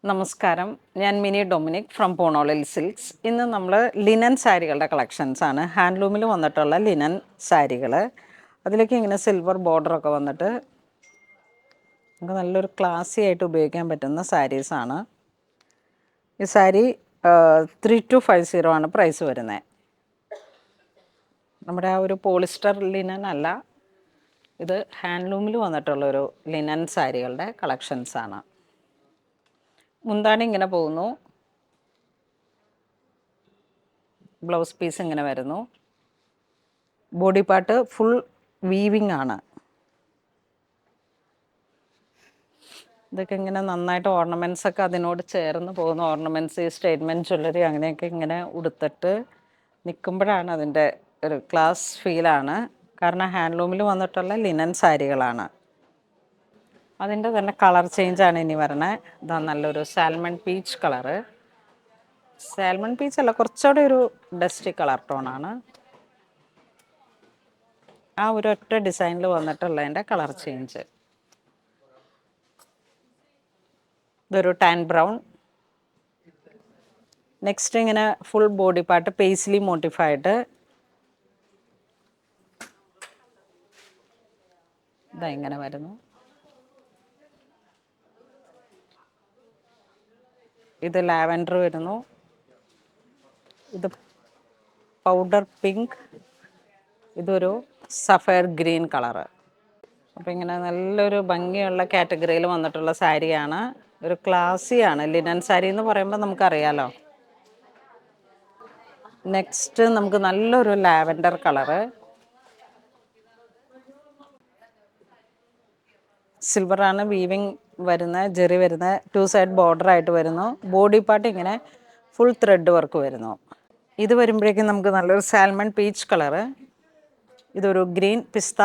നമസ്കാരം. ഞാൻ mini Dominic from പൂണോളിൽ silks. ഇന്ന് നമ്മൾ ലിനൻ സാരികളുടെ കളക്ഷൻസാണ്. ഹാൻഡ്ലൂമിൽ വന്നിട്ടുള്ള ലിനൻ സാരികൾ. അതിലേക്ക് ഇങ്ങനെ സിൽവർ ബോർഡറൊക്കെ വന്നിട്ട് നമുക്ക് നല്ലൊരു ക്ലാസി ആയിട്ട് ഉപയോഗിക്കാൻ പറ്റുന്ന സാരീസാണ്. ഈ സാരി 3250 ആണ് പ്രൈസ് വരുന്നത്. നമ്മുടെ ആ ഒരു പോളിസ്റ്റർ ലിനൻ അല്ല, ഇത് ഹാൻഡ്ലൂമിൽ വന്നിട്ടുള്ളൊരു ലിനൻ സാരികളുടെ കളക്ഷൻസാണ്. മുന്താണി ഇങ്ങനെ പോകുന്നു, ബ്ലൗസ് പീസ് ഇങ്ങനെ വരുന്നു, ബോഡി പാർട്ട് ഫുൾ വീവിങ് ആണ്. ഇതൊക്കെ ഇങ്ങനെ നന്നായിട്ട് ഓർണമെൻറ്റ്സ് ഒക്കെ അതിനോട് ചേർന്ന് പോകുന്ന ഓർണമെൻറ്റ്സ്, ഈ സ്റ്റേറ്റ്മെൻറ്റ് ജ്വല്ലറി അങ്ങനെയൊക്കെ ഇങ്ങനെ ഉടുത്തിട്ട് നിൽക്കുമ്പോഴാണ് അതിൻ്റെ ഒരു ക്ലാസ് ഫീലാണ്. കാരണം ഹാൻഡ്ലൂമിൽ വന്നിട്ടുള്ള ലിനൻ സാരികളാണ്. അതിൻ്റെ തന്നെ കളർ ചേഞ്ചാണ് ഇനി വരണേ. ഇതാ നല്ലൊരു salmon peach colour. Salmon peach അല്ല, കുറച്ചുകൂടെ ഒരു ഡസ്റ്റി കളർ ടോണാണ്. ആ ഒരു ഒറ്റ ഡിസൈനിൽ വന്നിട്ടുള്ളതിൻ്റെ കളർ ചേഞ്ച്. ഇതൊരു ടാൻ ബ്രൗൺ. നെക്സ്റ്റ് ഇങ്ങനെ ഫുൾ ബോഡി പാർട്ട് പേസ്ലി മോട്ടിഫൈഡ്. ഇതാ ഇങ്ങനെ വരുന്നു. ഇത് ലാവൻഡർ വരുന്നു. ഇത് പൗഡർ പിങ്ക്. ഇതൊരു സഫയർ ഗ്രീൻ കളറ്. അപ്പോൾ ഇങ്ങനെ നല്ലൊരു ഭംഗിയുള്ള കാറ്റഗറിയിൽ വന്നിട്ടുള്ള സാരിയാണ്. ഒരു ക്ലാസിയാണ്. ലിനൻ സാരി എന്ന് പറയുമ്പോൾ നമുക്കറിയാലോ. നെക്സ്റ്റ് നമുക്ക് നല്ലൊരു ലാവൻഡർ കളറ്. സിൽവറാണ് വീവിങ് വരുന്ന, ജെറി വരുന്ന, 2 സൈഡ് ബോർഡർ ആയിട്ട് വരുന്നു. ബോഡി പാർട്ട് ഇങ്ങനെ ഫുൾ ത്രെഡ് വർക്ക് വരുന്നു. ഇത് വരുമ്പോഴേക്കും നമുക്ക് നല്ലൊരു സാൽമൺ പീച്ച് കളറ്. ഇതൊരു ഗ്രീൻ പിസ്ത.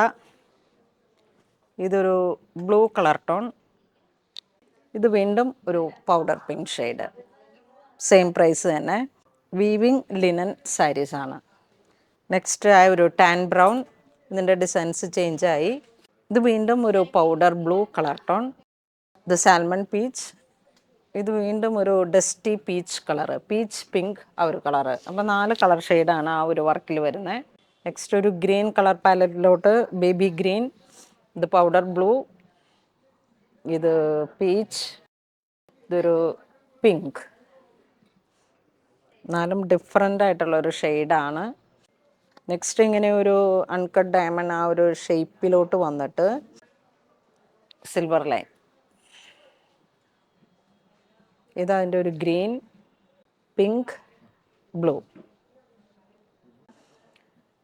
ഇതൊരു ബ്ലൂ കളർ ടോൺ. ഇത് വീണ്ടും ഒരു powder pink shade. Same price തന്നെ. വീവിങ് ലിനൻ സാരീസാണ്. നെക്സ്റ്റ് ആയ ഒരു ടാൻ ബ്രൗൺ. ഇതിൻ്റെ ഡിസൈൻസ് ചേഞ്ചായി. ഇത് വീണ്ടും ഒരു പൗഡർ ബ്ലൂ കളർ ടോൺ. ഇത് സാൽമൺ പീച്ച്. ഇത് വീണ്ടും ഒരു dusty peach colour, peach pink ആ ഒരു കളറ്. അപ്പോൾ 4 കളർ ഷെയ്ഡാണ് ആ ഒരു വർക്കിൽ വരുന്നത്. നെക്സ്റ്റ് ഒരു ഗ്രീൻ കളർ പാലറ്റിലോട്ട് ബേബി ഗ്രീൻ. ഇത് പൗഡർ ബ്ലൂ. ഇത് പീച്ച്. ഇതൊരു പിങ്ക്. 4 ഡിഫറെൻ്റ് ആയിട്ടുള്ളൊരു ഷെയ്ഡാണ്. നെക്സ്റ്റ് ഇങ്ങനെ ഒരു അൺകട്ട് ഡയമണ്ട് ആ ഒരു ഷേപ്പിലോട്ട് വന്നിട്ട് സിൽവർ ലൈൻ. ഇതതിൻ്റെ ഒരു ഗ്രീൻ, പിങ്ക്, ബ്ലൂ.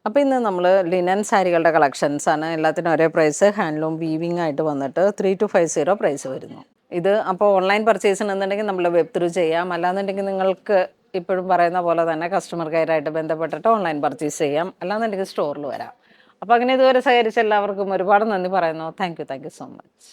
അപ്പോൾ ഇന്ന് നമ്മൾ ലിനൻ സാരികളുടെ കളക്ഷൻസാണ്. എല്ലാത്തിനും ഒരേ പ്രൈസ്. ഹാൻഡ്ലൂം വീവിങ് ആയിട്ട് വന്നിട്ട് 3250 പ്രൈസ് വരുന്നു. ഇത് അപ്പോൾ ഓൺലൈൻ പർച്ചേസിനെന്നുണ്ടെങ്കിൽ നമ്മൾ വെബ് ത്രൂ ചെയ്യാം. അല്ലാന്നുണ്ടെങ്കിൽ നിങ്ങൾക്ക് ഇപ്പോഴും പറയുന്ന പോലെ തന്നെ കസ്റ്റമർ കെയറായിട്ട് ബന്ധപ്പെട്ടിട്ട് ഓൺലൈൻ പർച്ചേസ് ചെയ്യാം. അല്ലാന്നുണ്ടെങ്കിൽ സ്റ്റോറിൽ വരാം. അപ്പോൾ അങ്ങനെ ഇതുവരെ സഹകരിച്ച എല്ലാവർക്കും ഒരുപാട് നന്ദി പറയുന്നു. Thank you so much.